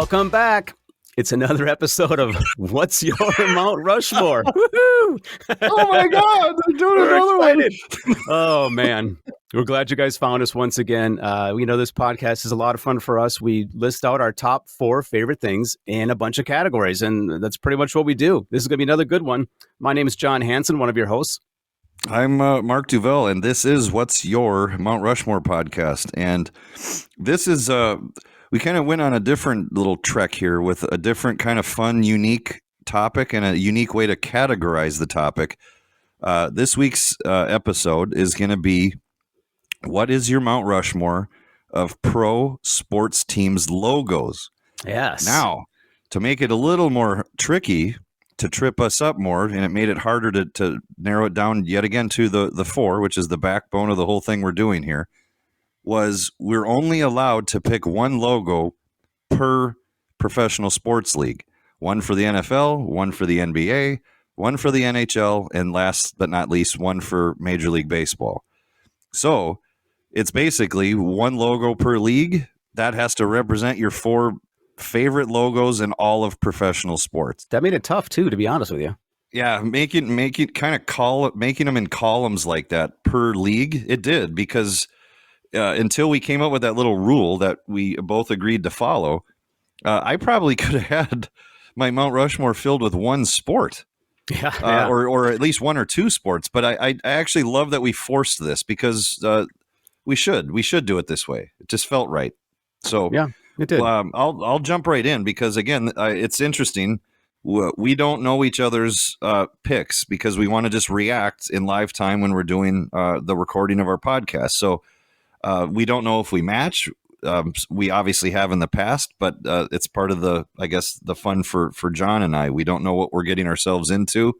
Welcome back. It's another episode of What's Your Mount Rushmore? Woo-hoo! Oh my God, they're doing another one. Oh man, we're glad you guys found us once again. We know this podcast is a lot of fun for us. We list out our top 4 favorite things in a bunch of categories, and that's pretty much what we do. This is going to be another good one. My name is John Hansen, one of your hosts. I'm Mark Duvel, and this is What's Your Mount Rushmore podcast. And this is, we kind of went on a different little trek here with a different kind of fun, unique topic and a unique way to categorize the topic. This week's episode is going to be, what is your Mount Rushmore of pro sports teams' logos? Yes. Now, to make it a little more tricky, to trip us up more, and it made it harder to narrow it down yet again to the 4, which is the backbone of the whole thing we're doing here, was we're only allowed to pick one logo per professional sports league. One for the NFL, one for the NBA, one for the NHL, and last but not least, one for Major League Baseball. So it's basically one logo per league that has to represent your 4 favorite logos in all of professional sports. That made it tough too, to be honest with you. Yeah, make it kind of making them in columns like that per league. It did, because until we came up with that little rule that we both agreed to follow, I probably could have had my Mount Rushmore filled with one sport. Yeah. Or at least one or 2 sports. But I actually love that we forced this, because we should do it this way. It just felt right. So yeah. It did. I'll jump right in, because again, it's interesting. We don't know each other's picks, because we want to just react in live time when we're doing the recording of our podcast. So we don't know if we match. We obviously have in the past, but it's part of the fun for John and I. We don't know what we're getting ourselves into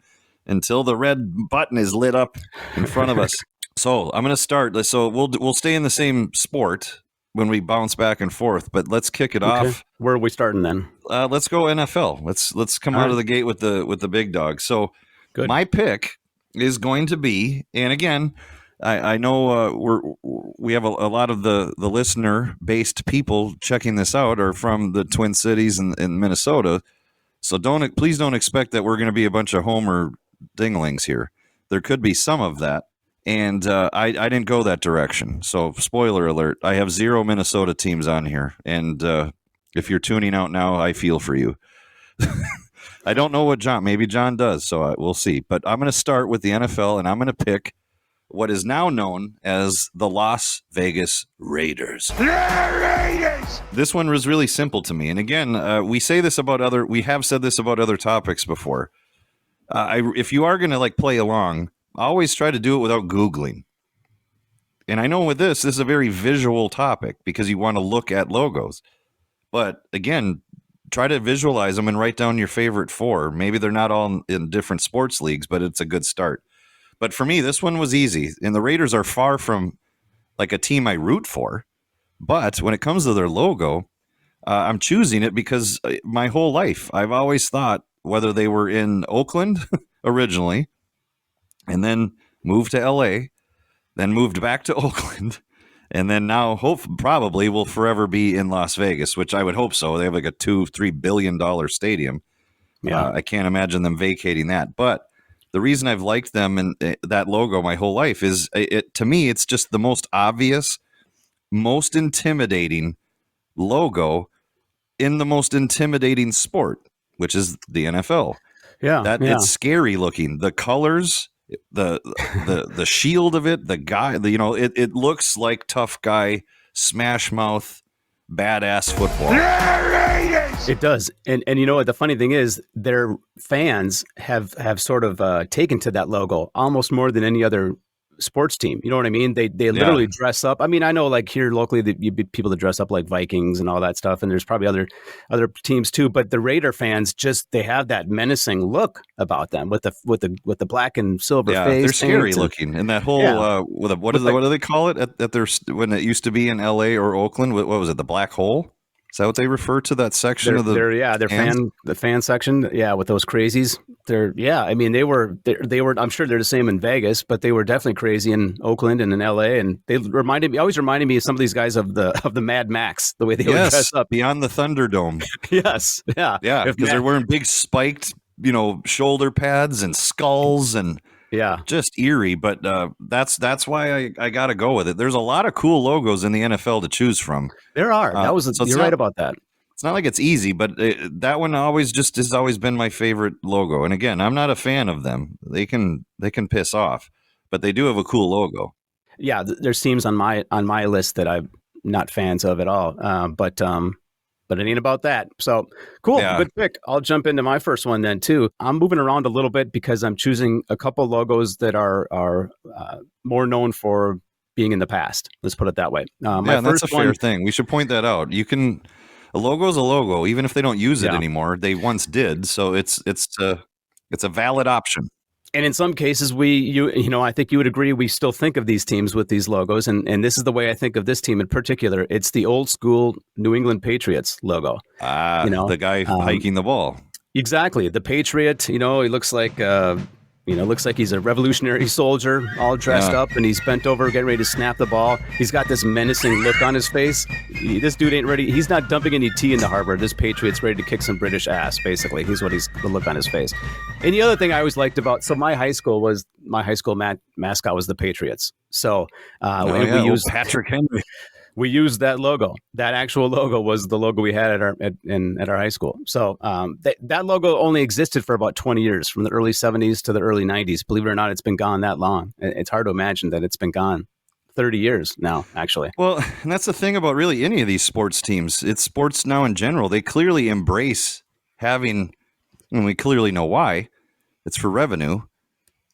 until the red button is lit up in front of us. So I'm going to start. So we'll stay in the same sport when we bounce back and forth, but let's kick it off. Where are we starting then? Let's go NFL. Let's come out of the gate with the big dog. So good. My pick is going to be, and again, I know we have a lot of the listener based people checking this out are from the Twin Cities in Minnesota. So please don't expect that we're going to be a bunch of homer dinglings here. There could be some of that. And I didn't go that direction. So spoiler alert, I have 0 Minnesota teams on here. And if you're tuning out now, I feel for you. I don't know what maybe John does, so we'll see. But I'm going to start with the NFL, and I'm going to pick what is now known as the Las Vegas Raiders. This one was really simple to me. And again, we have said this about other topics before. If you are going to play along, I always try to do it without Googling. And I know with this is a very visual topic, because you want to look at logos. But again, try to visualize them and write down your favorite 4. Maybe they're not all in different sports leagues, but it's a good start. But for me, this one was easy. And the Raiders are far from a team I root for. But when it comes to their logo, I'm choosing it because my whole life, I've always thought, whether they were in Oakland originally, and then moved to L.A., then moved back to Oakland, and then now probably will forever be in Las Vegas, which I would hope so. They have a $2-3 billion stadium. Yeah. I can't imagine them vacating that. But the reason I've liked them and that logo my whole life is, to me, it's just the most obvious, most intimidating logo in the most intimidating sport, which is the NFL. Yeah. It's scary looking. The colors, the shield of it, the guy, it looks like tough guy, smash mouth, badass football. It does. And you know what the funny thing is, their fans have sort of taken to that logo almost more than any other sports team. You know what I mean? They literally dress up. I mean, I know here locally people that dress up like Vikings and all that stuff, and there's probably other teams too. But the Raider fans they have that menacing look about them with the black and silver face. They're scary looking, and that whole what do they call it at their when it used to be in L.A. or Oakland? What was it? The black hole? Is that what they refer to that section of the Their fans? the fan section, yeah, with those crazies. I mean, they were. I'm sure they're the same in Vegas, but they were definitely crazy in Oakland and in LA, and they always reminded me of some of these guys of the Mad Max, the way they would dress up. Beyond the Thunderdome. Yes, yeah, Yeah, because they're wearing big spiked, shoulder pads and skulls and just eerie. But that's why I got to go with it. There's a lot of cool logos in the NFL to choose from. There are. You're right about that. It's not like it's easy, but that one has always been my favorite logo. And again, I'm not a fan of them. They can piss off, but they do have a cool logo. Yeah, there's teams on my list that I'm not fans of at all. But it ain't about that. So cool, good pick. I'll jump into my first one then too. I'm moving around a little bit because I'm choosing a couple logos that are more known for being in the past. Let's put it that way. That's a fair thing. We should point that out. A logo is a logo, even if they don't use it anymore. They once did, so it's a valid option. And in some cases, I think you would agree, we still think of these teams with these logos. And this is the way I think of this team in particular. It's the old school New England Patriots logo. The guy hiking the ball. Exactly. The Patriot, he looks like he's a revolutionary soldier all dressed up, and he's bent over getting ready to snap the ball. He's got this menacing look on his face. This dude ain't ready. He's not dumping any tea in the harbor. This Patriot's ready to kick some British ass, basically. He's the look on his face. And the other thing I always liked my high school mascot was the Patriots. So we used Patrick Henry. We used that logo. That actual logo was the logo we had at our high school. So that logo only existed for about 20 years, from the early 70s to the early 90s. Believe it or not, it's been gone that long. It's hard to imagine that it's been gone 30 years now, actually. Well, and that's the thing about really any of these sports teams. It's sports now in general. They clearly embrace having, and we clearly know why. It's for revenue.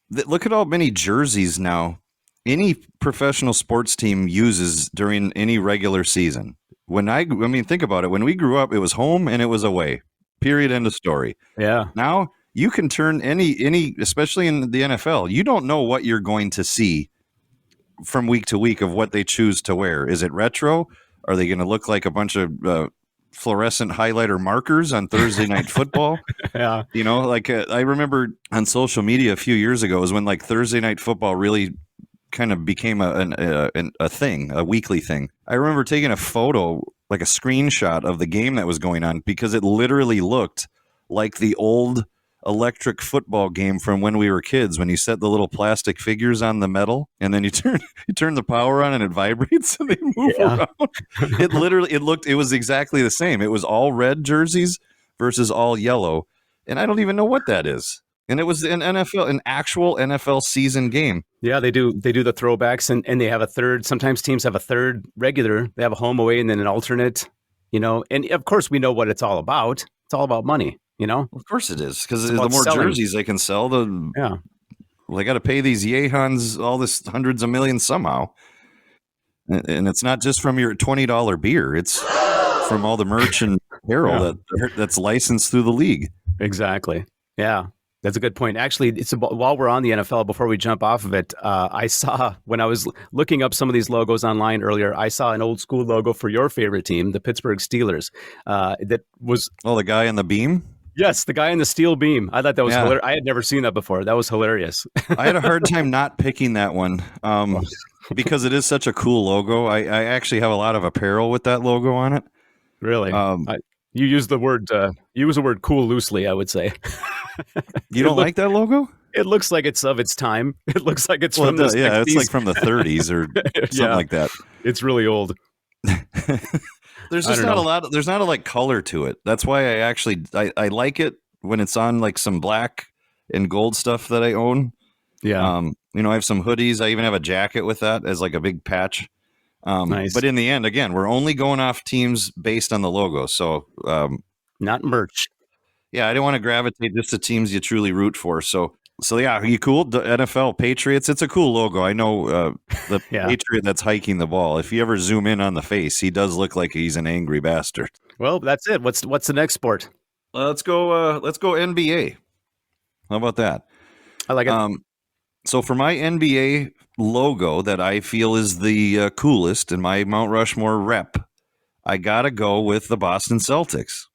Look at how many jerseys now any professional sports team uses during any regular season. Think about it. When we grew up, it was home and it was away. Period. End of story. Yeah. Now you can turn any, especially in the NFL, you don't know what you're going to see from week to week of what they choose to wear. Is it retro? Are they going to look like a bunch of fluorescent highlighter markers on Thursday Night Football? Yeah. I remember on social media a few years ago was when Thursday Night Football really kind of became a thing, a weekly thing. I remember taking a photo, like a screenshot of the game that was going on, because it literally looked like the old electric football game from when we were kids, when you set the little plastic figures on the metal and then you turn the power on and it vibrates and they move around. It was exactly the same. It was all red jerseys versus all yellow. And I don't even know what that is. And it was an actual NFL season game. Yeah, they do the throwbacks, and they have a third. Sometimes teams have a third regular. They have a home, away, and then an alternate. And of course we know what it's all about. It's all about money. Of course it is, because the more jerseys they can sell, they got to pay these Yehans all this hundreds of millions somehow. And it's not just from your $20 beer; it's from all the merch and apparel that's licensed through the league. Exactly. Yeah. That's a good point. Actually, while we're on the NFL, before we jump off of it, I saw, when I was looking up some of these logos online earlier, I saw an old school logo for your favorite team, the Pittsburgh Steelers. That was the guy in the beam. Yes, the guy in the steel beam. I thought that was hilarious. I had never seen that before. That was hilarious. I had a hard time not picking that one because it is such a cool logo. I actually have a lot of apparel with that logo on it. Really? You use the word cool loosely, I would say. You don't like that logo? It looks like it's of its time. It looks like it's from the 60s. It's like from the 30s or something like that. It's really old. There's just not a lot. There's not a color to it. That's why I like it when it's on some black and gold stuff that I own. Yeah. I have some hoodies. I even have a jacket with that as a big patch. Nice. But in the end, again, we're only going off teams based on the logo. So not merch. Yeah, I didn't want to gravitate just to teams you truly root for. So yeah, are you cool? The NFL Patriots, it's a cool logo. I know the Patriot that's hiking the ball. If you ever zoom in on the face, he does look like he's an angry bastard. Well, that's it. What's the next sport? Let's go NBA. How about that? I like it. So for my NBA logo that I feel is the coolest in my Mount Rushmore rep, I got to go with the Boston Celtics.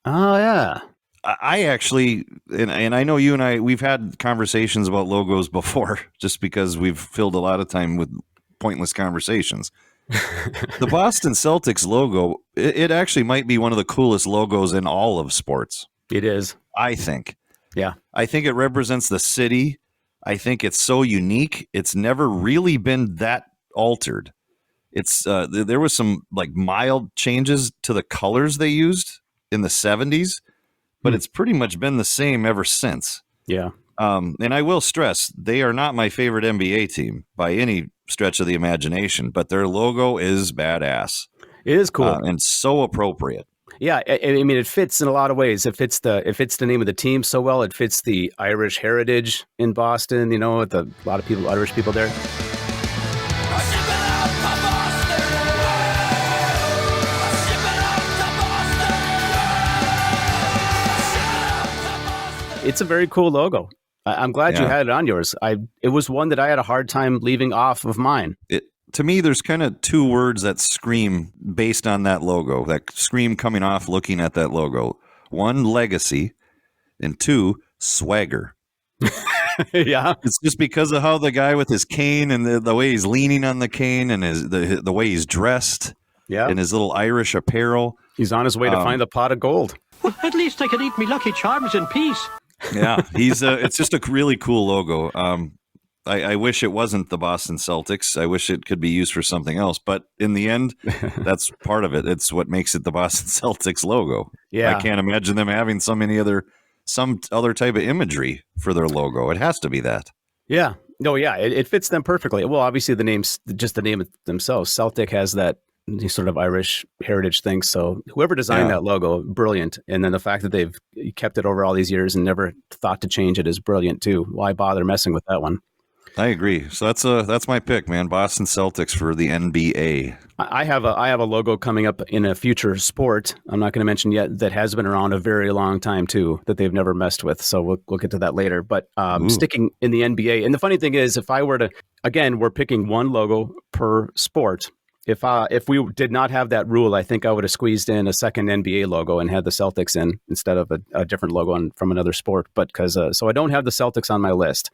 Oh, yeah. I actually, and I know you and we've had conversations about logos before, just because we've filled a lot of time with pointless conversations. The Boston Celtics logo, it actually might be one of the coolest logos in all of sports. It is. I think. Yeah. I think it represents the city. I think it's so unique. It's never really been that altered. It's there was some like mild changes to the colors they used in the 70s, but it's pretty much been the same ever since. Yeah. And I will stress, they are not my favorite NBA team by any stretch of the imagination, but their logo is badass. It is cool and so appropriate. Yeah, I mean, it fits in a lot of ways. It fits the name of the team so well. It fits the Irish heritage in Boston. You know, with a lot of people, Irish people there. It's a very cool logo. I'm glad you had it on yours. It was one that I had a hard time leaving off of mine. To me, there's kind of two words that scream based on that logo, that scream coming off looking at that logo. One, legacy, and two, swagger. Yeah. It's just because of how the guy with his cane and the way he's leaning on the cane and the way he's dressed and his little Irish apparel. He's on his way to find a pot of gold. Well, at least I can eat me Lucky Charms in peace. Yeah, it's just a really cool logo. I wish it wasn't the Boston Celtics. I wish it could be used for something else. But in the end, that's part of it. It's what makes it the Boston Celtics logo. Yeah. I can't imagine them having some other type of imagery for their logo. It has to be that. Yeah. No, yeah. It fits them perfectly. Well, obviously the name themselves. Celtic has that sort of Irish heritage thing. So whoever designed that logo, brilliant. And then the fact that they've kept it over all these years and never thought to change it is brilliant too. Why bother messing with that one? I agree. So that's my pick, man. Boston Celtics for the NBA. I have a logo coming up in a future sport. I'm not going to mention yet that has been around a very long time too, that they've never messed with. So we'll get to that later. But sticking in the NBA, and the funny thing is, if I were to, again, we're picking one logo per sport. If we did not have that rule, I think I would have squeezed in a second NBA logo and had the Celtics in instead of a different logo from another sport. But because so I don't have the Celtics on my list.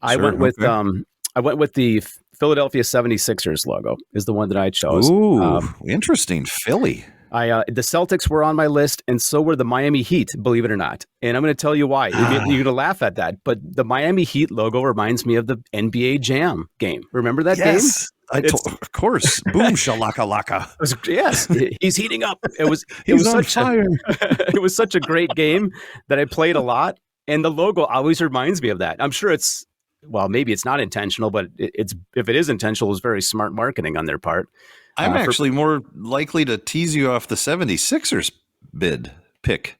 I went with the Philadelphia 76ers logo is the one that I chose. Ooh, interesting. Philly. The Celtics were on my list, and so were the Miami Heat, believe it or not. And I'm going to tell you why. You're going to laugh at that, but the Miami Heat logo reminds me of the NBA Jam game. Remember that game? Of course. Boom, shalaka laka. Yes, he's heating up. It was on fire. It was such a great game that I played a lot, and the logo always reminds me of that. I'm sure maybe it's not intentional, but if it is intentional, it's very smart marketing on their part. I'm actually more likely to tease you off the 76ers pick.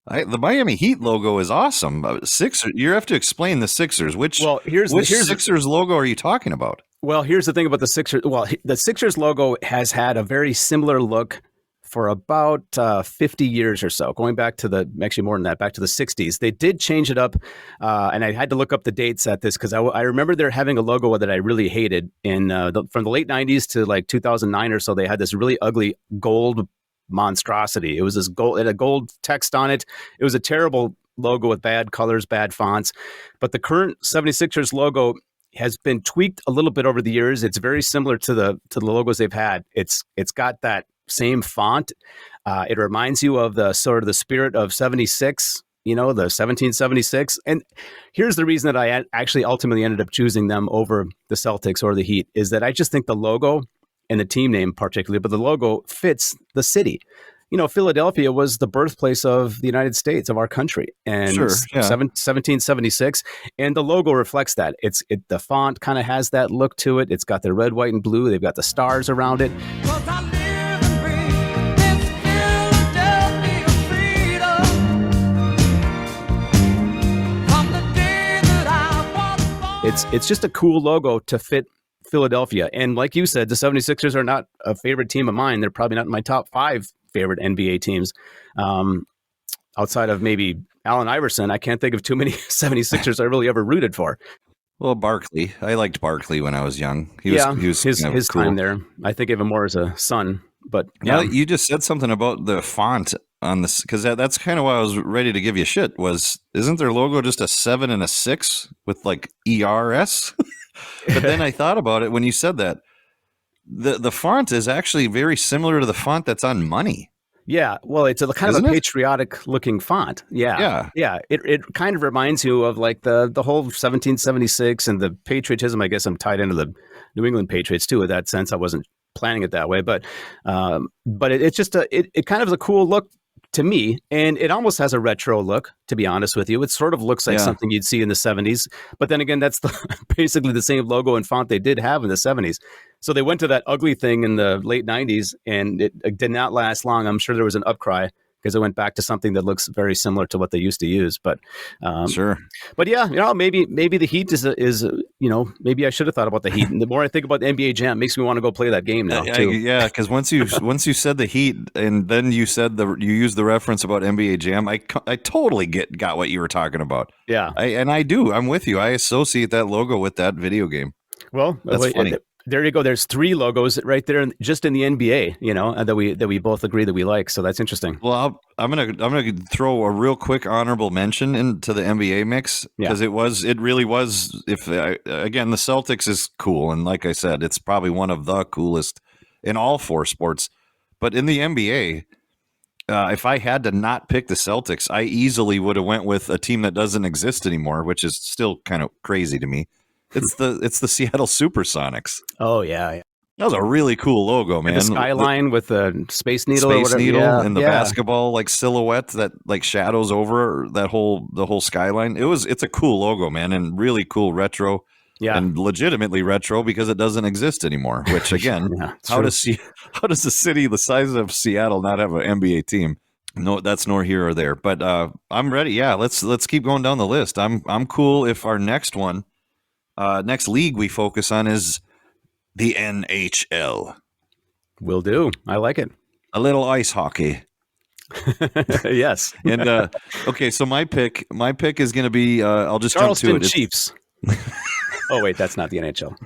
The Miami Heat logo is awesome. You have to explain the Sixers. Which Sixers logo are you talking about? Well, here's the thing about the Sixers. Well, the Sixers logo has had a very similar look for about 50 years or so, going back to actually more than that, back to the 60s. They did change it up, and I had to look up the dates at this because I remember they're having a logo that I really hated from the late 90s to like 2009 or so. They had this really ugly gold monstrosity. It was this gold, it had a gold text on it. It was a terrible logo with bad colors, bad fonts. But the current 76ers logo has been tweaked a little bit over the years. It's very similar to the logos they've had. It's got that same font. It reminds you of the sort of the spirit of 76, the 1776. And here's the reason that I actually ultimately ended up choosing them over the Celtics or the Heat is that I just think the logo and the team name particularly, but the logo fits the city. Philadelphia was the birthplace of the United States, of our country, and 1776, and the logo reflects that. The font kind of has that look to it. It's got the red, white, and blue. They've got the stars around it. It's just a cool logo to fit Philadelphia. And like you said, the 76ers are not a favorite team of mine. They're probably not in my top 5 favorite NBA teams. Outside of maybe Allen Iverson, I can't think of too many 76ers I really ever rooted for. Well, Barkley. I liked Barkley when I was young. He was his cool. time there. I think of him more as a son But Now yeah, that you just said something about the font on this, because that's kind of why I was ready to give you shit. Isn't their logo just a 7 and a 6 with like ERS? But then I thought about it when you said that. The font is actually very similar to the font that's on money, yeah. Well, it's a kind of a isn't it? patriotic looking font. Yeah. Yeah. Yeah. It kind of reminds you of like the whole 1776 and the patriotism. I guess I'm tied into the New England Patriots too, in that sense. I wasn't planning it that way, but it's just it kind of is a cool look to me, and it almost has a retro look, to be honest with you. It sort of looks like Yeah. something you'd see in the 70s, but then again, that's basically the same logo and font they did have in the 70s. So they went to that ugly thing in the late 90s, and it did not last long. I'm sure there was an upcry because it went back to something that looks very similar to what they used to use. But Sure. but yeah, maybe the Heat is maybe I should have thought about the Heat. And the more I think about the NBA Jam, it makes me want to go play that game now too. Yeah, because once you said the Heat, and then you said you used the reference about NBA Jam, I totally got what you were talking about. Yeah, I do. I'm with you. I associate that logo with that video game. well, That's funny. There you go. There's 3 logos right there, just in the NBA, that we both agree that we like. So that's interesting. Well, I'm gonna throw a real quick honorable mention into the NBA mix because it really was. Again, the Celtics is cool, and like I said, it's probably one of the coolest in all 4 sports. But in the NBA, if I had to not pick the Celtics, I easily would have went with a team that doesn't exist anymore, which is still kind of crazy to me. It's the Seattle Supersonics. Oh yeah. That was a really cool logo, man. The skyline with the Space Needle, or whatever. And the basketball like silhouette that like shadows over the whole skyline. It's a cool logo, man, and really cool retro. Yeah. And legitimately retro because it doesn't exist anymore. Which again, how does a city the size of Seattle not have an NBA team? No, that's nor here or there. But I'm ready. Yeah, let's keep going down the list. I'm cool if our next one, next league we focus on is the NHL. Will do. I like it. A little ice hockey. Yes. And okay, so my pick is going to be I'll just Charleston jump to it. Chiefs. Oh wait, that's not the NHL.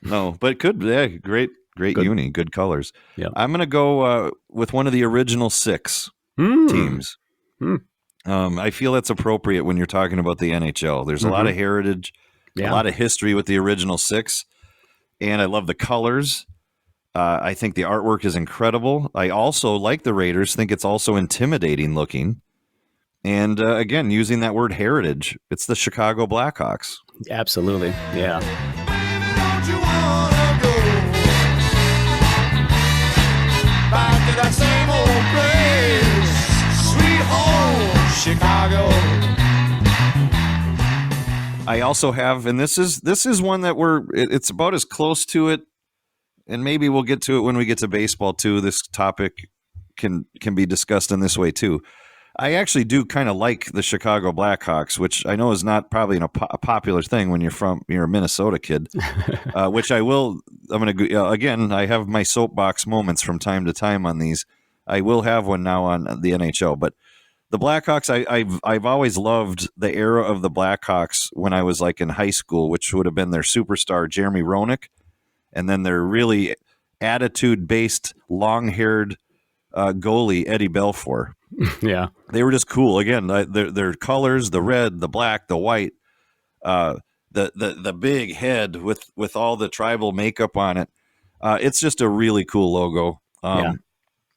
No, but it could. Yeah, great uni, good colors. Yeah. I'm going to go with one of the original 6 teams. I feel that's appropriate when you're talking about the NHL. There's a lot of heritage, a lot of history with the original 6, and I love the colors. I think the artwork is incredible. I also like the Raiders, think it's also intimidating looking. And again, using that word heritage, it's the Chicago Blackhawks. Absolutely. Yeah. Don't you wanna go back to that same old place, sweet home Chicago? I also have, and this is one that it's about as close to it, and maybe we'll get to it when we get to baseball too. This topic can be discussed in this way too. I actually do kind of like the Chicago Blackhawks, which I know is not probably a popular thing when you're a Minnesota kid, which I'm going to, again, I have my soapbox moments from time to time on these. I will have one now on the NHL, but the Blackhawks, I've always loved the era of the Blackhawks when I was like in high school, which would have been their superstar, Jeremy Roenick, and then their really attitude-based, long-haired goalie, Eddie Belfour. Yeah. They were just cool. Again, their colors, the red, the black, the white, the big head with all the tribal makeup on it. It's just a really cool logo.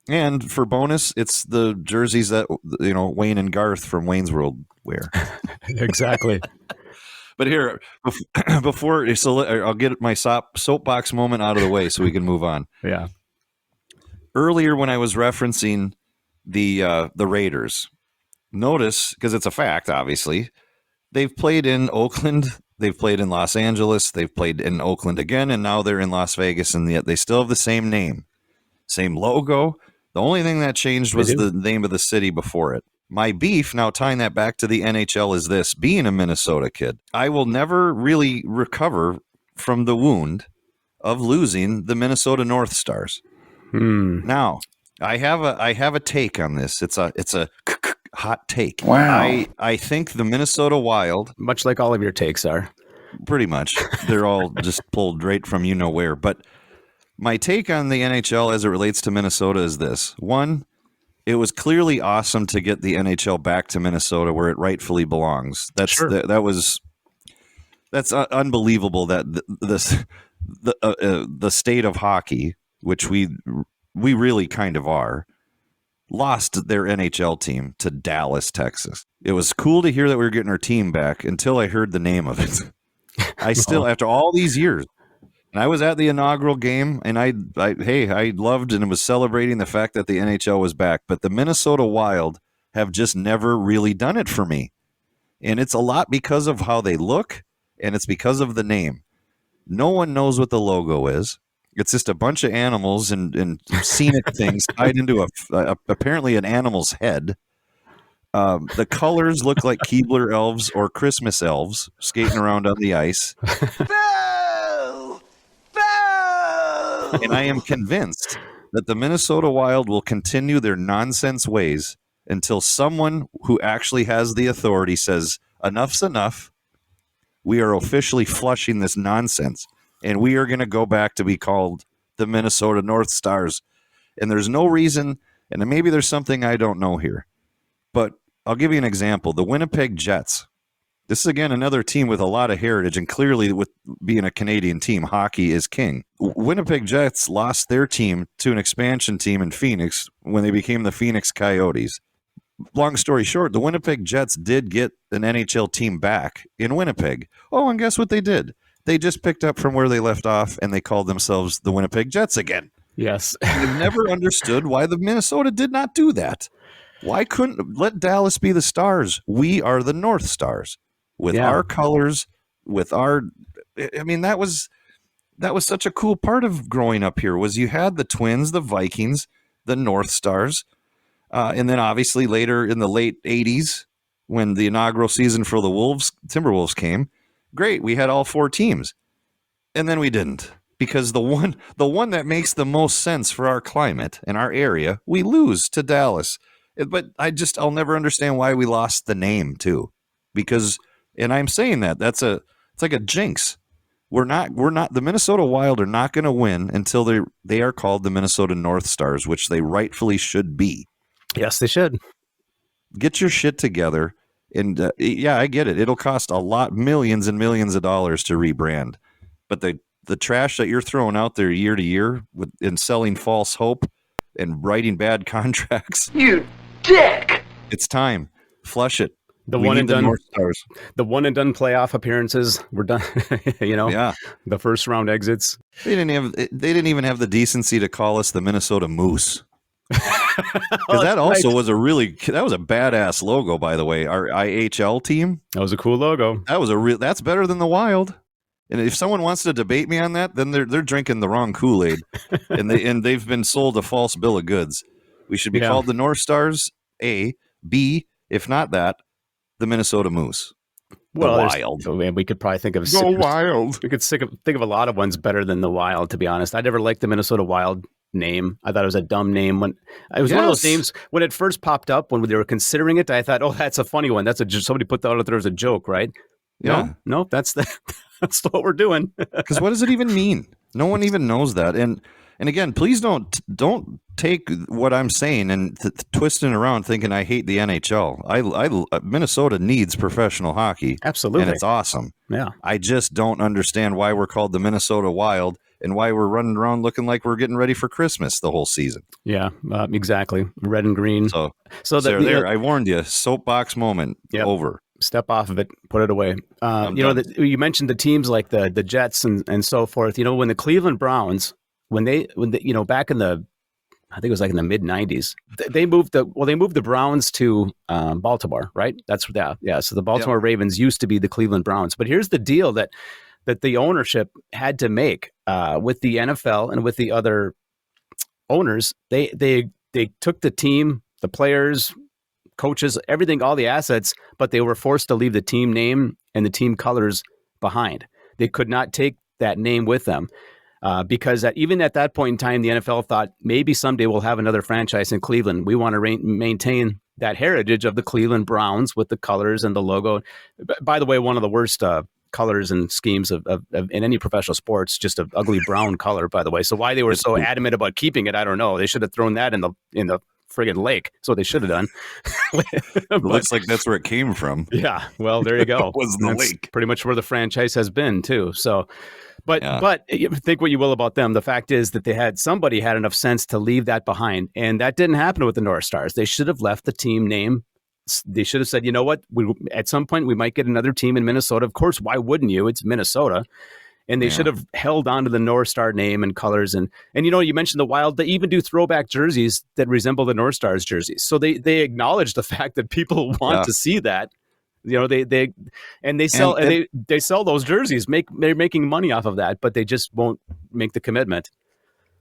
And for bonus, it's the jerseys that Wayne and Garth from Wayne's World wear. Exactly. But here, before I'll get my soapbox moment out of the way so we can move on. Yeah. Earlier when I was referencing the Raiders, notice, because it's a fact, obviously, they've played in Oakland, they've played in Los Angeles, they've played in Oakland again, and now they're in Las Vegas, and yet they still have the same name, same logo. The only thing that changed was the name of the city before it. My beef, now tying that back to the NHL, is this. Being a Minnesota kid, I will never really recover from the wound of losing the Minnesota North Stars. Now, I have a take on this. It's a hot take. Wow. I think the Minnesota Wild, Much like all of your takes are. pretty much, they're all just pulled right from you know where. But My take on the NHL as it relates to Minnesota is this. One, it was clearly awesome to get the NHL back to Minnesota where it rightfully belongs. That's that's unbelievable that the state of hockey, which we really kind of are, lost their NHL team to Dallas, Texas. It was cool to hear that we were getting our team back until I heard the name of it. I still, after all these years, and I was at the inaugural game, and I loved and was celebrating the fact that the NHL was back. But the Minnesota Wild have just never really done it for me, and it's a lot because of how they look, and it's because of the name. No one knows what the logo is. It's just a bunch of animals and scenic things tied into apparently an animal's head. The colors look like Keebler elves or Christmas elves skating around on the ice. And I am convinced that the Minnesota Wild will continue their nonsense ways until someone who actually has the authority says, enough's enough. We are officially flushing this nonsense, and we are going to go back to be called the Minnesota North Stars. And there's no reason, and maybe there's something I don't know here, but I'll give you an example. The Winnipeg Jets. This is, again, another team with a lot of heritage, and clearly with being a Canadian team, hockey is king. Winnipeg Jets lost their team to an expansion team in Phoenix when they became the Phoenix Coyotes. Long story short, the Winnipeg Jets did get an NHL team back in Winnipeg. Oh, and guess what they did? They just picked up from where they left off, and they called themselves the Winnipeg Jets again. Yes. I've never understood why the Minnesota did not do that. Why couldn't let Dallas be the Stars? We are the North Stars. With our colors, with our, I mean, that was such a cool part of growing up here. Was you had the Twins, the Vikings, the North Stars, and then obviously later in the late '80s when the inaugural season for the Timberwolves came. Great, we had all four teams, and then we didn't because the one that makes the most sense for our climate and our area, we lose to Dallas. But I'll never understand why we lost the name too, because. And I'm saying it's like a jinx. We're not the Minnesota Wild are not going to win until they are called the Minnesota North Stars, which they rightfully should be. Yes, they should. Get your shit together. And I get it. It'll cost a lot, millions and millions of dollars to rebrand. But the trash that you're throwing out there year to year in selling false hope and writing bad contracts. You dick! It's time. Flush it. The one and done playoff appearances were done. The first round exits. They didn't even have the decency to call us the Minnesota Moose. Because that also was a badass logo, by the way. Our IHL team. That was a cool logo. That's better than the Wild. And if someone wants to debate me on that, then they're drinking the wrong Kool-Aid, and they've been sold a false bill of goods. We should be called the North Stars. A, B, if not that. The Minnesota Moose. Wild. And we could probably think of Wild. We could think of a lot of ones better than the Wild, to be honest. I never liked the Minnesota Wild name. I thought it was a dumb name. When it was one of those names when it first popped up, when they were considering it, I thought, oh, that's a funny one. Somebody put that out there as a joke, right? Yeah. No, that's what we're doing. Because what does it even mean? No one even knows that. And again, please don't take what I'm saying and twisting around thinking I hate the NHL. Minnesota needs professional hockey. Absolutely. And it's awesome. Yeah. I just don't understand why we're called the Minnesota Wild and why we're running around looking like we're getting ready for Christmas the whole season. Yeah, exactly. Red and green. So there, I warned you. Soapbox moment. Yep. Over. Step off of it, put it away. You mentioned the teams like the Jets and so forth. When the Cleveland Browns, when they back in the, I think it was like in the mid '90s, they moved the Browns to Baltimore, right? Yeah. So the Baltimore Ravens used to be the Cleveland Browns, but here's the deal that the ownership had to make with the NFL and with the other owners. They took the team, the players, coaches, everything, all the assets, but they were forced to leave the team name and the team colors behind. They could not take that name with them because even at that point in time, the NFL thought maybe someday we'll have another franchise in Cleveland. We want to maintain that heritage of the Cleveland Browns with the colors and the logo. By the way, one of the worst colors and schemes of in any professional sports, just an ugly brown color, by the way. So why they were so adamant about keeping it, I don't know. They should have thrown that in the friggin' lake. So they should have done. It looks like that's where it came from. Yeah. Well, there you go. Was the lake. Pretty much where the franchise has been too. So, but think what you will about them. The fact is that somebody had enough sense to leave that behind. And that didn't happen with the North Stars. They should have left the team name. They should have said, you know what, at some point we might get another team in Minnesota. Of course, why wouldn't you? It's Minnesota. And they should have held on to the North Star name and colors. And you mentioned the Wild. They even do throwback jerseys that resemble the North Stars jerseys. So they acknowledge the fact that people want to see that. They sell those jerseys. They're making money off of that, but they just won't make the commitment.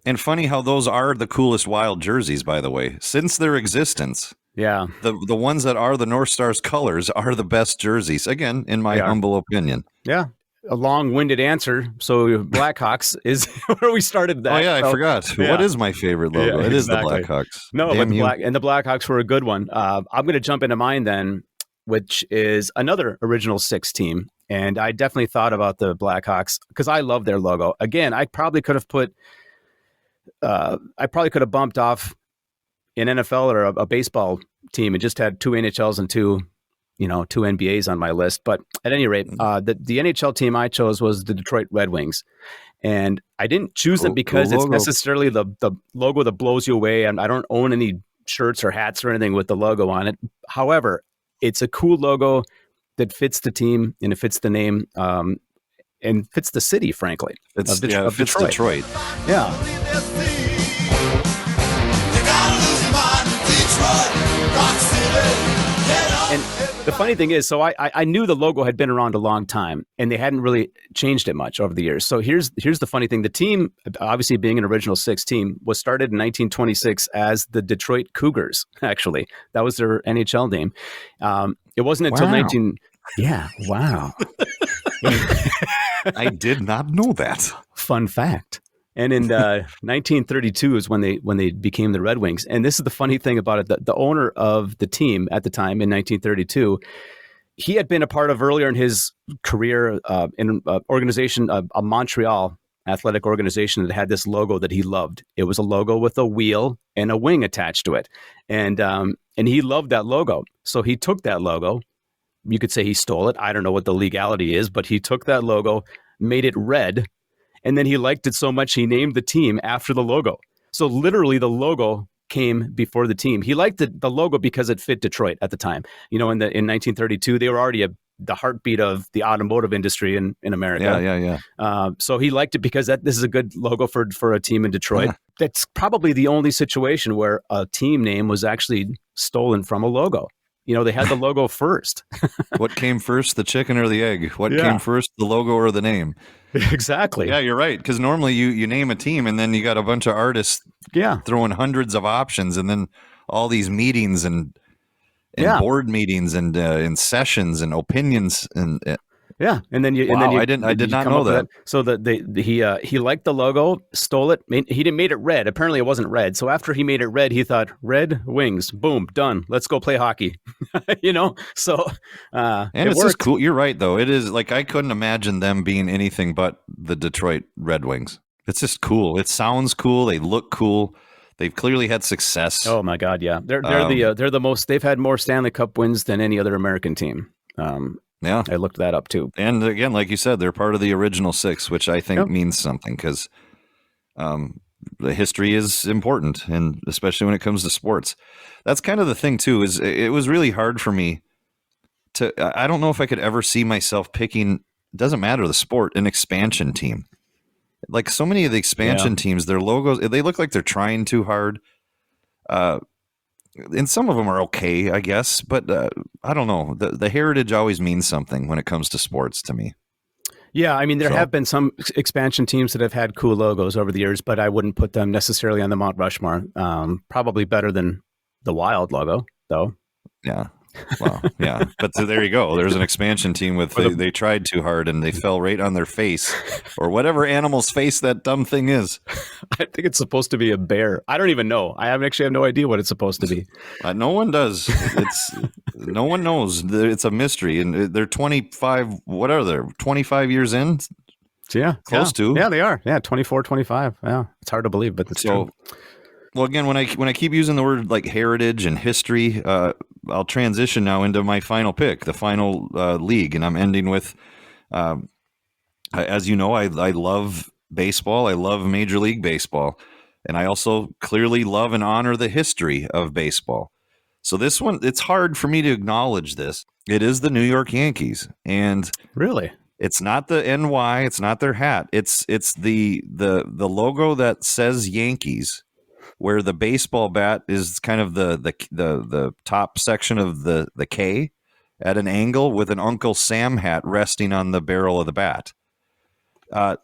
And funny how those are the coolest Wild jerseys, by the way, since their existence. Yeah, the ones that are the North Stars colors are the best jerseys. Again, in my humble opinion. Yeah. A long-winded answer. So Blackhawks is where we started that. Oh yeah, I forgot. Yeah. What is my favorite logo? It is the Blackhawks. No, but the Blackhawks were a good one. I'm going to jump into mine then, which is another original six team. And I definitely thought about the Blackhawks because I love their logo. Again, I probably could have bumped off an NFL or a baseball team and just had two NHLs and two NBAs on my list. But at any rate, the NHL team I chose was the Detroit Red Wings. And I didn't choose them because it's necessarily the logo that blows you away. And I don't own any shirts or hats or anything with the logo on it. However, it's a cool logo that fits the team and it fits the name and fits the city, frankly. It fits Detroit. Yeah. And the funny thing is, so I knew the logo had been around a long time and they hadn't really changed it much over the years. So here's the funny thing. The team, obviously being an original six team, was started in 1926 as the Detroit Cougars, actually. That was their NHL name. It wasn't until Yeah, wow. I did not know that. Fun fact. And in 1932 is when they became the Red Wings. And this is the funny thing about it. The owner of the team at the time in 1932, he had been a part of earlier in his career in an organization, a Montreal athletic organization that had this logo that he loved. It was a logo with a wheel and a wing attached to it. And he loved that logo. So he took that logo. You could say he stole it. I don't know what the legality is, but he took that logo, made it red. And then he liked it so much, he named the team after the logo. So literally the logo came before the team. He liked the logo because it fit Detroit at the time. In 1932, they were already the heartbeat of the automotive industry in America. Yeah. So he liked it because this is a good logo for a team in Detroit. Yeah. That's probably the only situation where a team name was actually stolen from a logo. They had the logo first. What came first, the chicken or the egg? What came first, the logo or the name? Exactly. Yeah, you're right. Because normally you name a team and then you got a bunch of artists throwing hundreds of options and then all these meetings and board meetings and sessions and opinions and and then I did not know that. So he liked the logo, stole it. He made it red. Apparently, it wasn't red. So after he made it red, he thought, Red Wings, boom, done. Let's go play hockey. So and it's just cool. You're right, though. It is like I couldn't imagine them being anything but the Detroit Red Wings. It's just cool. It sounds cool. They look cool. They've clearly had success. Oh my God, yeah. They're the most. They've had more Stanley Cup wins than any other American team. Yeah, I looked that up too. And again, like you said, they're part of the original six, which I think means something because the history is important, and especially when it comes to sports. That's kind of the thing too. Is it was really hard for me to. I don't know if I could ever see myself picking. It doesn't matter the sport, an expansion team. Like so many of the expansion teams, their logos they look like they're trying too hard. And some of them are okay, I guess, but I don't know. The heritage always means something when it comes to sports to me. Yeah, I mean, there have been some expansion teams that have had cool logos over the years, but I wouldn't put them necessarily on the Mount Rushmore. Probably better than the Wild logo, though. Yeah. Well, yeah, but there you go. There's an expansion team with they tried too hard and they fell right on their face, or whatever animal's face that dumb thing is. I think it's supposed to be a bear. I don't even know. I have no idea what it's supposed to be. No one does. No one knows. It's a mystery, and they're 25. What are they? 25 years in. Yeah, close to. Yeah, they are. Yeah, 24, 25. Yeah, it's hard to believe, but it's true. Well, again, when I keep using the word like heritage and history, I'll transition now into my final pick, the final league, and I'm ending with, as you know, I love baseball. I love Major League Baseball, and I also clearly love and honor the history of baseball. So this one, it's hard for me to acknowledge this. It is the New York Yankees, and really, it's not the NY, it's not their hat. It's the logo that says Yankees, where the baseball bat is kind of the top section of the K at an angle with an Uncle Sam hat resting on the barrel of the bat. The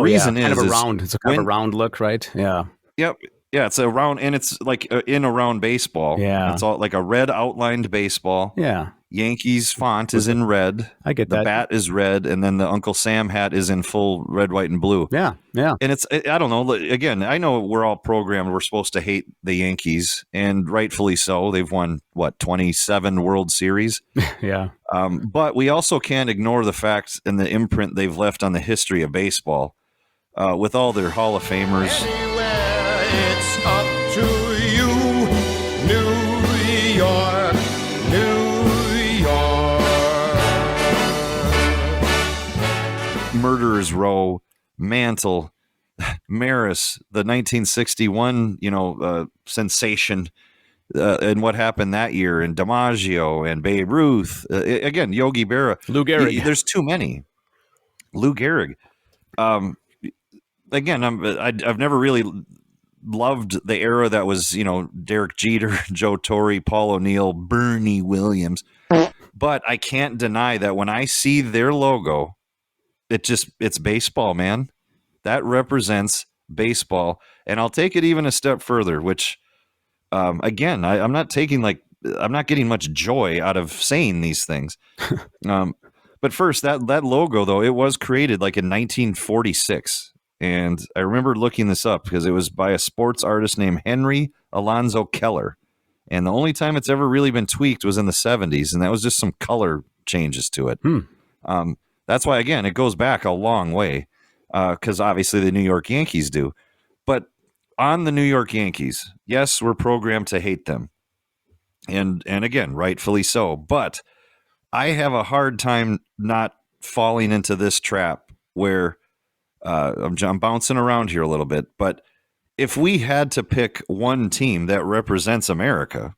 reason is kind of a round. It's a kind of a round look, right? Yeah. Yep. Yeah, it's a round, and it's like in a round baseball. Yeah. It's all like a red outlined baseball. Yeah. Yankees font is in red. I get the that. The bat is red, and then the Uncle Sam hat is in full red, white, and blue. Yeah, yeah. And I don't know. Again, I know we're all programmed. We're supposed to hate the Yankees, and rightfully so. They've won, 27 World Series? Yeah. But we also can't ignore the fact and the imprint they've left on the history of baseball with all their Hall of Famers. Anywhere it's up to you, New York, Murderers Row, Mantle, Maris, the 1961, sensation, and what happened that year, and DiMaggio and Babe Ruth, again, Yogi Berra, Lou Gehrig. There's too many. Lou Gehrig. Again, I've never really loved the era that was, Derek Jeter, Joe Torre, Paul O'Neill, Bernie Williams, but I can't deny that when I see their logo, it's baseball, man. That represents baseball. And I'll take it even a step further, which, again, I'm not getting much joy out of saying these things. But first, that logo, though, it was created like in 1946. And I remember looking this up because it was by a sports artist named Henry Alonzo Keller. And the only time it's ever really been tweaked was in the 70s. And that was just some color changes to it. That's why, again, it goes back a long way because obviously the New York Yankees do. But on the New York Yankees, yes, we're programmed to hate them. And again, rightfully so. But I have a hard time not falling into this trap where I'm bouncing around here a little bit. But if we had to pick one team that represents America,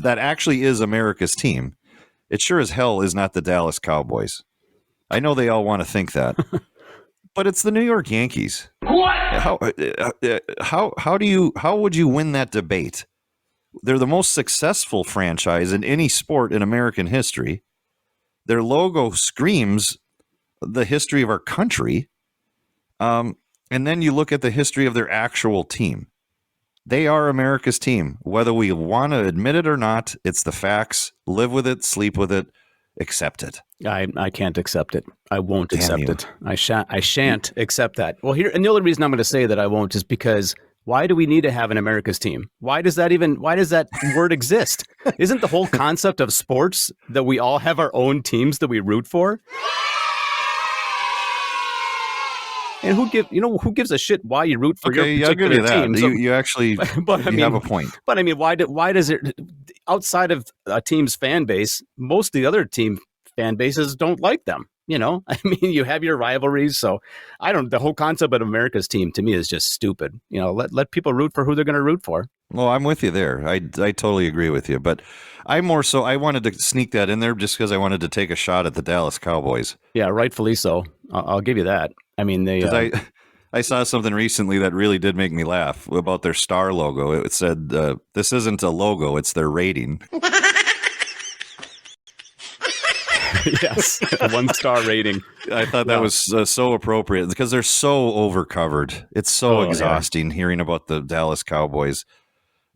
that actually is America's team, it sure as hell is not the Dallas Cowboys. I know they all want to think that, but it's the New York Yankees. What? How would you win that debate? They're the most successful franchise in any sport in American history. Their logo screams the history of our country. And then you look at the history of their actual team. They are America's team. Whether we want to admit it or not, it's the facts. Live with it, sleep with it, accept it. I can't accept it. I won't Damn accept you. it. I shan't accept that. Well, and the only reason I'm going to say that I won't is because why do we need to have an America's team? Why does that word exist? Isn't the whole concept of sports that we all have our own teams that we root for? And who gives a shit why you root for your particular team? So, you actually have a point. But I mean, why does it, outside of a team's fan base, most of the other team fan bases don't like them. I mean, you have your rivalries. So the whole concept of America's team to me is just stupid. Let people root for who they're going to root for. Well, I'm with you there. I totally agree with you. But I wanted to sneak that in there just because I wanted to take a shot at the Dallas Cowboys. Yeah, rightfully so. I'll give you that. I mean, I saw something recently that really did make me laugh about their star logo. It said, this isn't a logo, it's their rating. Yes, a 1-star rating. I thought that was so appropriate because they're so overcovered. It's so exhausting hearing about the Dallas Cowboys.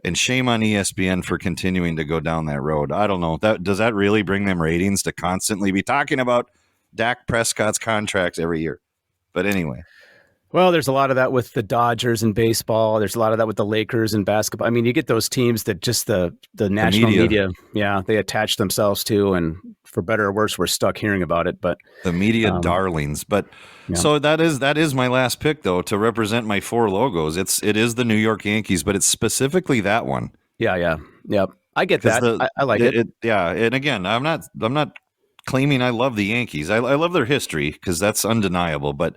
And shame on ESPN for continuing to go down that road. I don't know. Does that really bring them ratings to constantly be talking about Dak Prescott's contracts every year? But anyway. Well, there's a lot of that with the Dodgers in baseball. There's a lot of that with the Lakers in basketball. I mean, you get those teams that just the national media, they attach themselves to, and for better or worse, we're stuck hearing about it. But the media darlings. But so that is my last pick, though, to represent my 4 logos. It is the New York Yankees, but it's specifically that one. Yeah. I get that. I like it. Yeah, and again, I'm not claiming I love the Yankees. I love their history because that's undeniable, but.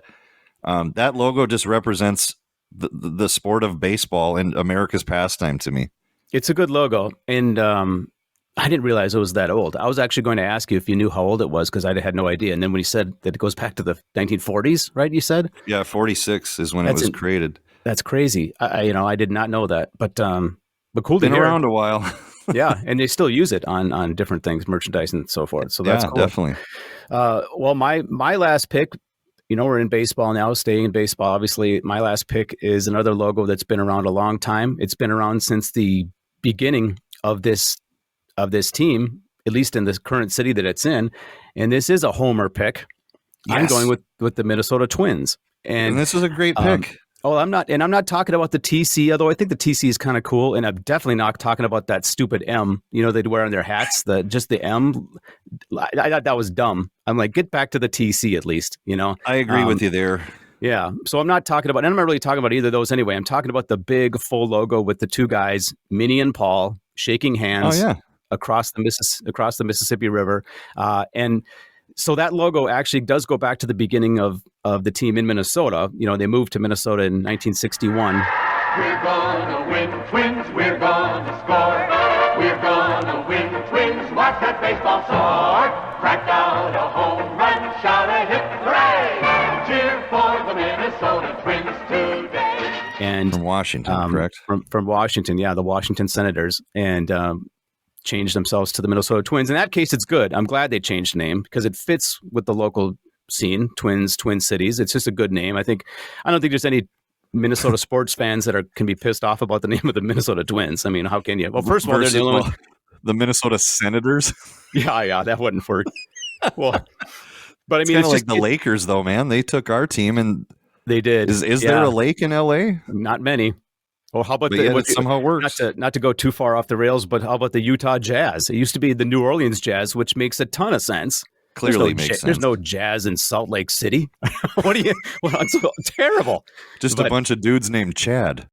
That logo just represents the sport of baseball and America's pastime to me. It's a good logo, and I didn't realize it was that old. I was actually going to ask you if you knew how old it was because I had no idea. And then when you said that it goes back to the 1940s, right? You said? Yeah, 46 is when it was created. That's crazy. I did not know that, but cool to hear. Been around a while. Yeah, and they still use it on different things, merchandise and so forth. So that's cool. Definitely. Well, my last pick. We're in baseball now, staying in baseball. Obviously, my last pick is another logo that's been around a long time. It's been around since the beginning of this team, at least in the current city that it's in. And this is a homer pick. Yes. I'm going with the Minnesota Twins. And this is a great pick. I'm not talking about the TC, although I think the TC is kind of cool, and I'm definitely not talking about that stupid M. They'd wear on their hats, just the M. I thought that was dumb. I'm like, get back to the TC at least. I agree with you there. Yeah, so I'm not talking about, and I'm not really talking about either of those anyway. I'm talking about the big full logo with the 2 guys, Minnie and Paul, shaking hands across the Mississippi River, and. So that logo actually does go back to the beginning of the team in Minnesota. They moved to Minnesota in 1961. We're gonna win, Twins, we're gonna score. We're gonna win, Twins, watch that baseball soar. Crack out a home run, shout a hip hooray. Cheer for the Minnesota Twins today. And from Washington, correct? From Washington, the Washington Senators. And changed themselves to the Minnesota Twins. In that case, it's good. I'm glad they changed the name because it fits with the local scene, Twins, Twin Cities. It's just a good name. I don't think there's any Minnesota sports fans that can be pissed off about the name of the Minnesota Twins. I mean, how can you? Well, first of all, they're the only one. The Minnesota Senators? Yeah, that wouldn't work. Well, but I mean, it's like the Lakers, though, man. They took our team and they did. Is there a lake in LA? Not many. Well, how about it somehow works? Not to go too far off the rails, but how about the Utah Jazz? It used to be the New Orleans Jazz, which makes a ton of sense. Clearly makes sense. There's no jazz in Salt Lake City. What are you? Well, it's terrible. Just a bunch of dudes named Chad.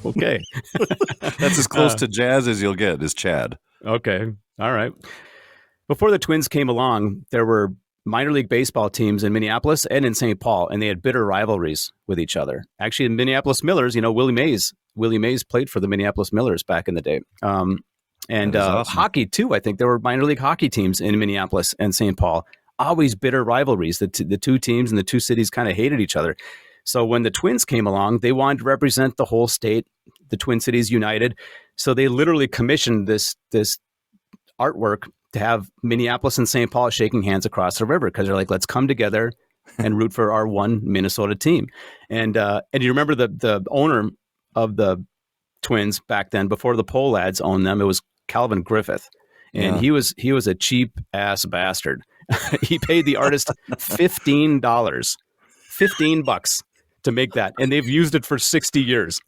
Okay. That's as close to jazz as you'll get, is Chad. Okay. All right. Before the Twins came along, there were minor league baseball teams in Minneapolis and in St. Paul, and they had bitter rivalries with each other. Actually, the Minneapolis Millers, Willie Mays played for the Minneapolis Millers back in the day. And awesome. Hockey, too. I think there were minor league hockey teams in Minneapolis and St. Paul. Always bitter rivalries. The 2 teams and the 2 cities kind of hated each other. So when the Twins came along, they wanted to represent the whole state, the Twin Cities united. So they literally commissioned this artwork to have Minneapolis and St. Paul shaking hands across the river because they're like, let's come together and root for our one Minnesota team. And you remember the owner of the Twins back then, before the Pole Lads owned them, it was Calvin Griffith. And he was a cheap ass bastard. He paid the artist $15 to make that, and they've used it for 60 years.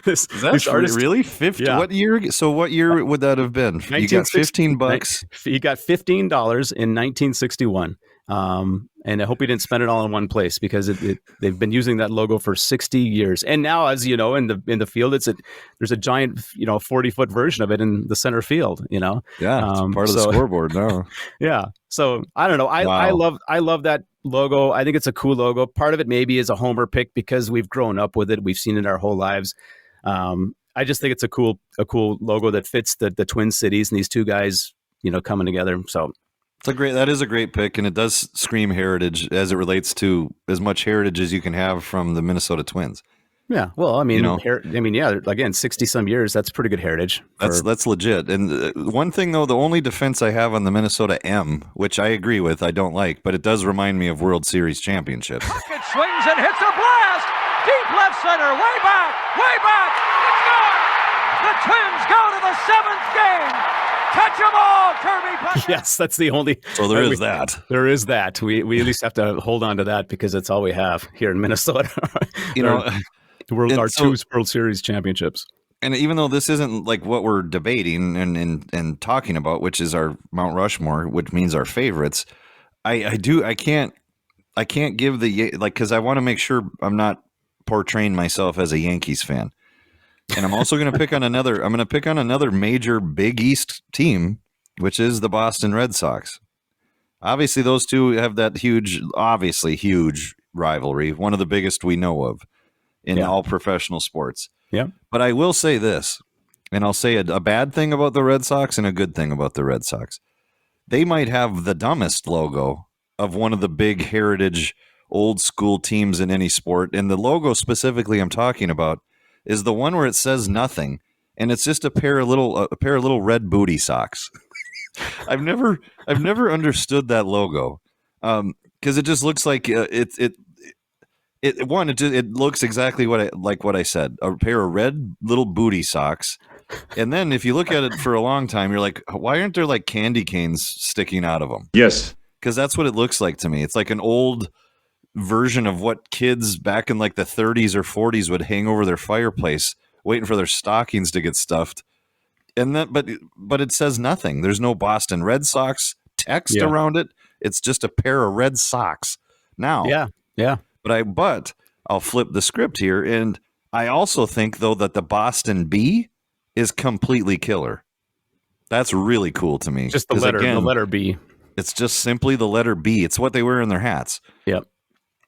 Is that really 50? Yeah. What year? So what year would that have been? You got $15. He got $15 in 1961. And I hope he didn't spend it all in one place because they've been using that logo for 60 years. And now, as you know, in the field, there's a giant 40-foot version of it in the center field. Yeah, it's part of the scoreboard now. Yeah, so I don't know. I love that logo. I think it's a cool logo. Part of it maybe is a homer pick because we've grown up with it. We've seen it our whole lives. I just think it's a cool logo that fits the Twin Cities and these 2 guys coming together. So. That is a great pick, and it does scream heritage as it relates to as much heritage as you can have from the Minnesota Twins. Yeah, well, I mean, again, 60 some years, that's pretty good heritage. That's legit. And one thing though, the only defense I have on the Minnesota M, which I agree with, I don't like, but it does remind me of World Series championships. It swings and hits a blast. center, way back, it's gone! The Twins go to the 7th game! Catch them all, Kirby Puckett! Yes, that's the only. So there is that. There is that. We at least have to hold on to that because it's all we have here in Minnesota. Our two World Series championships. And even though this isn't like what we're debating and talking about, which is our Mount Rushmore, which means our favorites, I can't give because I want to make sure I'm not portraying myself as a Yankees fan. And I'm also going to pick on another major Big East team, which is the Boston Red Sox. Obviously, those two have that huge rivalry, one of the biggest we know of in all professional sports. Yeah. But I will say this, and I'll say a bad thing about the Red Sox and a good thing about the Red Sox. They might have the dumbest logo of one of the big heritage old school teams in any sport. And the logo specifically I'm talking about is the one where it says nothing, and it's just a pair of little red booty socks. I've never understood that logo because it just looks like it looks exactly what I said, a pair of red little booty socks. And then if you look at it for a long time, you're like, why aren't there like candy canes sticking out of them? Yes. Because that's what it looks like to me. It's like an old version of what kids back in like the 30s or 40s would hang over their fireplace waiting for their stockings to get stuffed. And that, but it says nothing. There's no Boston Red Sox text around it. It's just a pair of red socks. Now, yeah. But I'll flip the script here, and I also think though that the Boston B is completely killer. That's really cool to me. Just the letter B. It's just simply the letter B. It's what they wear in their hats. Yep.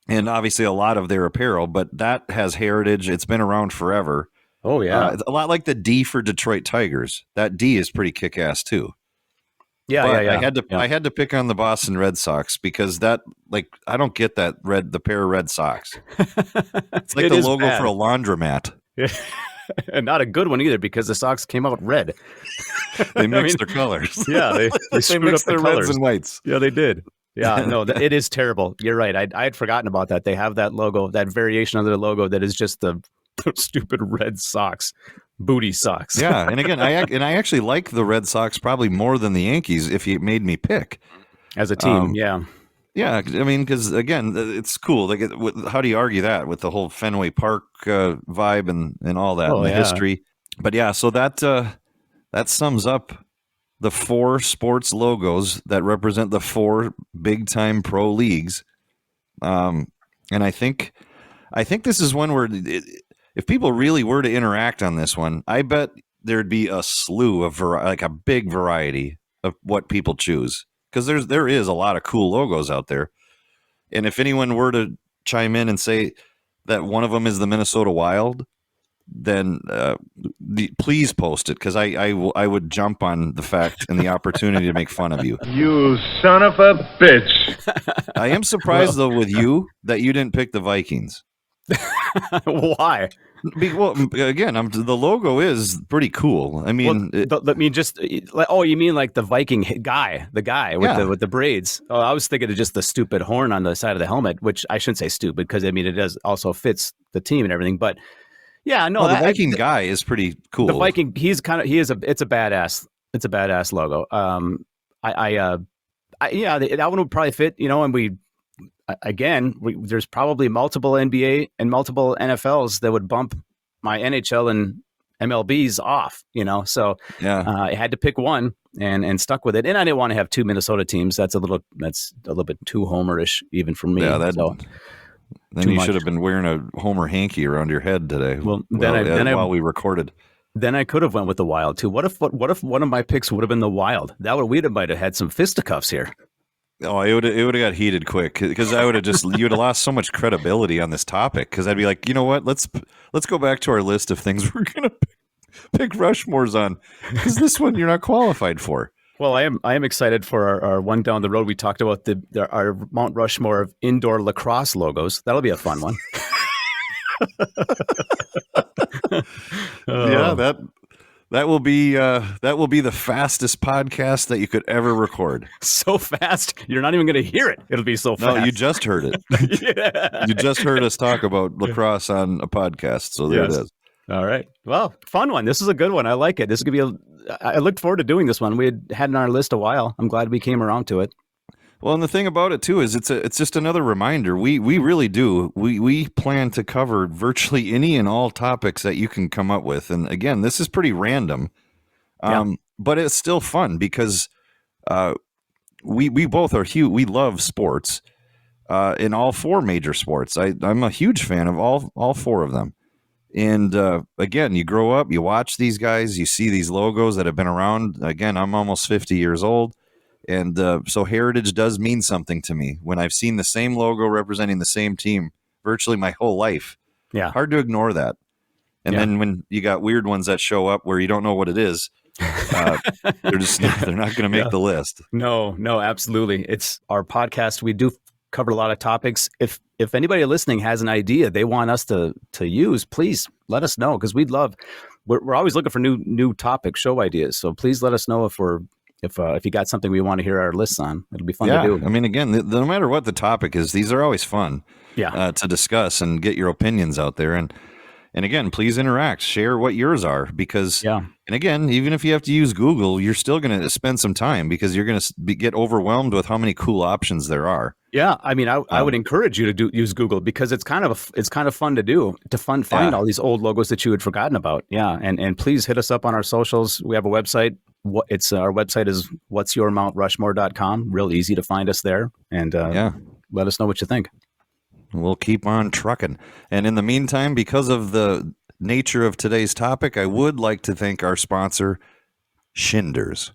And obviously a lot of their apparel, but that has heritage. It's been around forever. Oh yeah. It's a lot like the D for Detroit Tigers. That D is pretty kick-ass too. Yeah, but yeah. I had to pick on the Boston Red Sox because that, like, I don't get the pair of red socks. It's like the logo for a laundromat. And not a good one either because the socks came out red. They mixed their colors. Yeah, they mixed their colors. reds and whites. Yeah, they did. Yeah, no, it is terrible. You're right. I had forgotten about that. They have that logo, that variation of their logo that is just the stupid red socks, booty socks. Yeah, and again, I actually like the Red Sox probably more than the Yankees if you made me pick. As a team, yeah. Yeah, I mean, because again, it's cool. Like, how do you argue that with the whole Fenway Park vibe and all that, and the history? But yeah, so that sums up the 4 sports logos that represent the 4 big-time pro leagues. And I think this is one where if people really were to interact on this one, I bet there'd be a slew of like a big variety of what people choose. Because there is a lot of cool logos out there. And if anyone were to chime in and say that one of them is the Minnesota Wild, then please post it, because I would jump on the fact and the opportunity to make fun of you. You son of a bitch. I am surprised, though, with you that you didn't pick the Vikings. Why? Well, again, the logo is pretty cool. I mean, you mean like the Viking guy, with the braids? Oh, I was thinking of just the stupid horn on the side of the helmet, which I shouldn't say stupid because I mean it does also fits the team and everything. But yeah, no, the Viking guy is pretty cool. The Viking, it's a badass. It's a badass logo. That one would probably fit. And there's probably multiple NBA and multiple NFLs that would bump my NHL and MLBs off, So I had to pick one and stuck with it. And I didn't want to have 2 Minnesota teams. That's a little bit too homerish even for me. Yeah, then you should have been wearing a Homer hanky around your head today. Well, while we recorded. Then I could have went with the Wild too. What if one of my picks would have been the Wild? We might have had some fisticuffs here. Oh, it would have got heated quick because I would have you would have lost so much credibility on this topic. Because I'd be like, you know what? Let's go back to our list of things we're gonna pick Rushmores on, because this one you're not qualified for. Well, I am excited for our one down the road. We talked about our Mount Rushmore of indoor lacrosse logos. That'll be a fun one. Yeah, That will be the fastest podcast that you could ever record. So fast, you're not even going to hear it. It'll be so fast. No, you just heard it. Yeah. You just heard us talk about lacrosse on a podcast. So there Yes. it is. All right. Well, fun one. This is a good one. I like it. This is going to be I looked forward to doing this one. We had it on our list a while. I'm glad we came around to it. Well, and the thing about it too is it's just another reminder. We really do. We plan to cover virtually any and all topics that you can come up with. And again, this is pretty random, but it's still fun because we both are huge. We love sports in all four major sports. I'm a huge fan of all four of them. And again, you grow up, you watch these guys, you see these logos that have been around. Again, I'm almost 50 years old. And so heritage does mean something to me when I've seen the same logo representing the same team virtually my whole life. Yeah. Hard to ignore that. And then when you got weird ones that show up where you don't know what it is, they're not going to make the list. No, absolutely. It's our podcast. We do cover a lot of topics. If anybody listening has an idea they want us to use, please let us know, because we're always looking for new topic show ideas. So please let us know if you got something we want to hear our lists on. It'll be fun to do. I mean, again, no matter what the topic is, these are always fun to discuss and get your opinions out there. And again, please interact, share what yours are, because, and again, even if you have to use Google, you're still going to spend some time because you're going to get overwhelmed with how many cool options there are. Yeah. I mean, I would encourage you to use Google, because it's kind of fun to do, find all these old logos that you had forgotten about. Yeah. And please hit us up on our socials. We have a website. Our website is whatsyourmountrushmore.com. Real easy to find us there. And let us know what you think. We'll keep on trucking. And in the meantime, because of the nature of today's topic, I would like to thank our sponsor, Schinders.